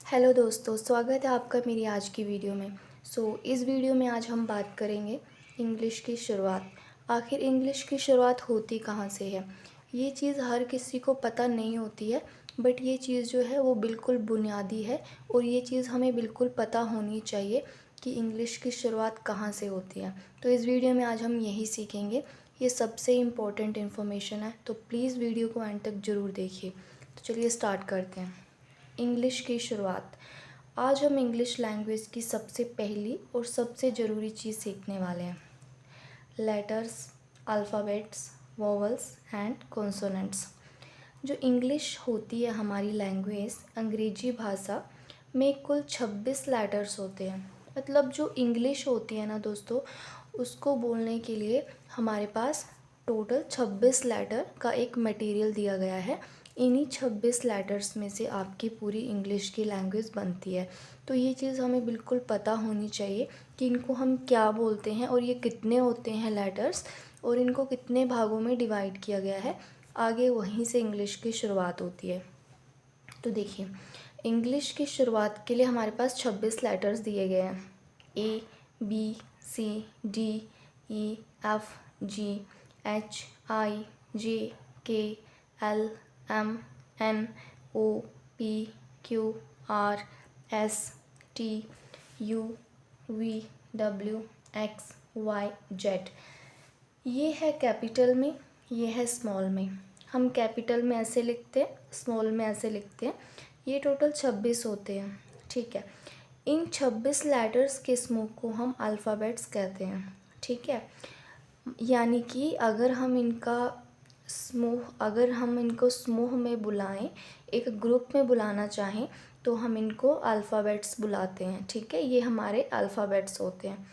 Hello दोस्तों, स्वागत है आपका मेरी आज की वीडियो में। इस वीडियो में आज हम बात करेंगे इंग्लिश की शुरुआत। आखिर इंग्लिश की शुरुआत होती कहाँ से है? ये चीज़ हर किसी को पता नहीं होती है, बट ये चीज़ जो है वो बिल्कुल बुनियादी है और ये चीज़ हमें बिल्कुल पता होनी चाहिए कि इंग्लिश की शुरुआत कहाँ से होती है। तो इस वीडियो में आज हम यही सीखेंगे। ये सबसे इम्पोर्टेंट इन्फॉर्मेशन है, तो प्लीज़ वीडियो को एंड तक ज़रूर देखिए। तो चलिए स्टार्ट करते हैं। इंग्लिश की शुरुआत। आज हम इंग्लिश लैंग्वेज की सबसे पहली और सबसे ज़रूरी चीज़ सीखने वाले हैं, letters, alphabets, vowels and consonants. जो इंग्लिश होती है हमारी लैंग्वेज, अंग्रेजी भाषा में कुल 26 लेटर्स होते हैं। मतलब जो इंग्लिश होती है ना दोस्तों, उसको बोलने के लिए हमारे पास टोटल 26 लेटर का एक मटेरियल दिया गया है। इन्हीं 26 लेटर्स में से आपकी पूरी इंग्लिश की लैंग्वेज बनती है। तो ये चीज़ हमें बिल्कुल पता होनी चाहिए कि इनको हम क्या बोलते हैं और ये कितने होते हैं लेटर्स और इनको कितने भागों में डिवाइड किया गया है। आगे वहीं से इंग्लिश की शुरुआत होती है। तो देखिए, इंग्लिश की शुरुआत के लिए हमारे पास 26 लेटर्स दिए गए हैं। A, B, C, D, E, F, G, H, I, J, K, L, M, N, O, P, Q, R, S, T, U, V, W, X, Y, Z. ये है कैपिटल में, ये है स्मॉल में। हम कैपिटल में ऐसे लिखते हैं, स्मॉल में ऐसे लिखते हैं। ये टोटल 26 होते हैं, ठीक है। इन 26 लेटर्स के समूह को हम अल्फ़ाबेट्स कहते हैं, ठीक है। यानी कि अगर हम इनको समूह में बुलाएं, एक ग्रुप में बुलाना चाहें, तो हम इनको अल्फ़ाबेट्स बुलाते हैं, ठीक है। ये हमारे अल्फ़ाबेट्स होते हैं।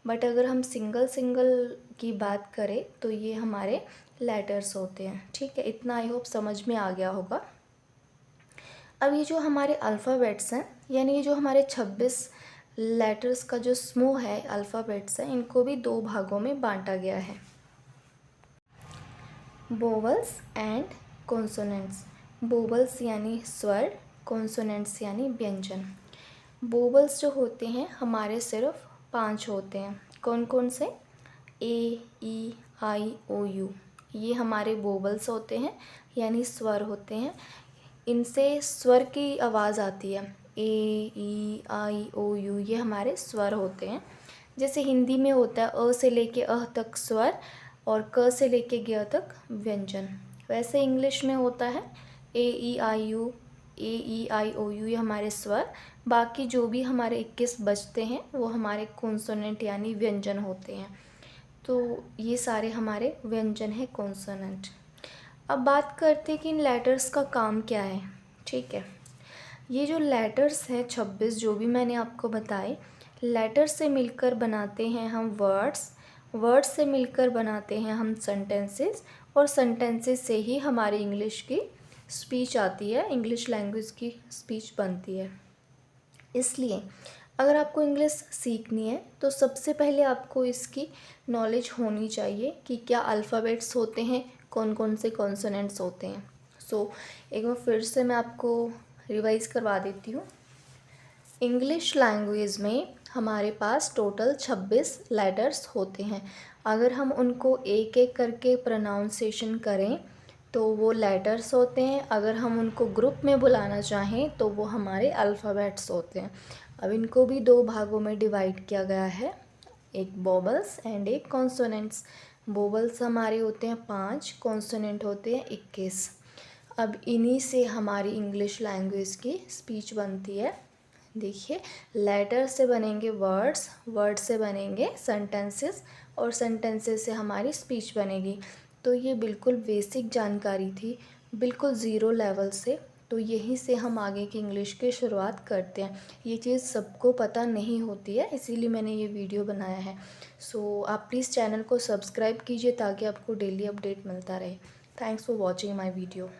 बट अगर हम सिंगल सिंगल की बात करें तो ये हमारे लेटर्स होते हैं, ठीक है। इतना आई होप समझ में आ गया होगा। अब ये जो हमारे अल्फ़ाबेट्स हैं, यानी ये जो हमारे 26 लेटर्स का जो समूह है अल्फ़ाबेट्स है, इनको भी 2 भागों में बांटा गया है, वोवल्स एंड कॉन्सोनेंट्स। वोवल्स यानी स्वर, कॉन्सोनेंट्स यानी व्यंजन। वोवल्स जो होते हैं हमारे सिर्फ 5 होते हैं। कौन कौन से? ए, ई, आई, ओ, यू। ये हमारे वोवल्स होते हैं, यानी स्वर होते हैं। इनसे स्वर की आवाज़ आती है। ए, ई, आई, ओ, यू, ये हमारे स्वर होते हैं। जैसे हिंदी में होता है अ से लेके अह तक स्वर और क से लेके ग तक व्यंजन, वैसे इंग्लिश में होता है ए, ई, आई, you, A, E, I, O, you, ये हमारे स्वर। बाकी जो भी हमारे 21 बचते हैं वो हमारे कॉन्सोनेंट यानी व्यंजन होते हैं। तो ये सारे हमारे व्यंजन है, कॉन्सोनेंट। अब बात करते हैं कि इन लेटर्स का काम क्या है, ठीक है। ये जो लेटर्स हैं 26 जो भी मैंने आपको बताए, लेटर्स से मिलकर बनाते हैं हम वर्ड्स, वर्ड्स से मिलकर बनाते हैं हम सेंटेंसेस और सेंटेंसेस से ही हमारी इंग्लिश की स्पीच आती है, इंग्लिश लैंग्वेज की स्पीच बनती है। इसलिए अगर आपको इंग्लिश सीखनी है तो सबसे पहले आपको इसकी नॉलेज होनी चाहिए कि क्या अल्फ़ाबेट्स होते हैं, कौन कौन से कॉन्सोनेंट्स होते हैं। एक बार फिर से मैं आपको रिवाइज़ करवा देती हूँ। इंग्लिश लैंग्वेज में हमारे पास टोटल 26 लेटर्स होते हैं। अगर हम उनको एक एक करके प्रोनाउंसिएशन करें तो वो लेटर्स होते हैं। अगर हम उनको ग्रुप में बुलाना चाहें तो वो हमारे अल्फ़ाबेट्स होते हैं। अब इनको भी 2 भागों में डिवाइड किया गया है, एक वोवल्स एंड एक कॉन्सोनेंट्स। वोवल्स हमारे होते हैं 5, कॉन्सोनेंट होते हैं 21। अब इन्हीं से हमारी इंग्लिश लैंग्वेज की स्पीच बनती है। देखिए, लेटर से बनेंगे वर्ड्स, वर्ड से बनेंगे सेंटेंसेस और सेंटेंसेस से हमारी स्पीच बनेगी। तो ये बिल्कुल बेसिक जानकारी थी, बिल्कुल ज़ीरो लेवल से। तो यहीं से हम आगे की इंग्लिश की शुरुआत करते हैं। ये चीज़ सबको पता नहीं होती है, इसीलिए मैंने ये वीडियो बनाया है। आप प्लीज़ चैनल को सब्सक्राइब कीजिए ताकि आपको डेली अपडेट मिलता रहे। Thanks for watching my video.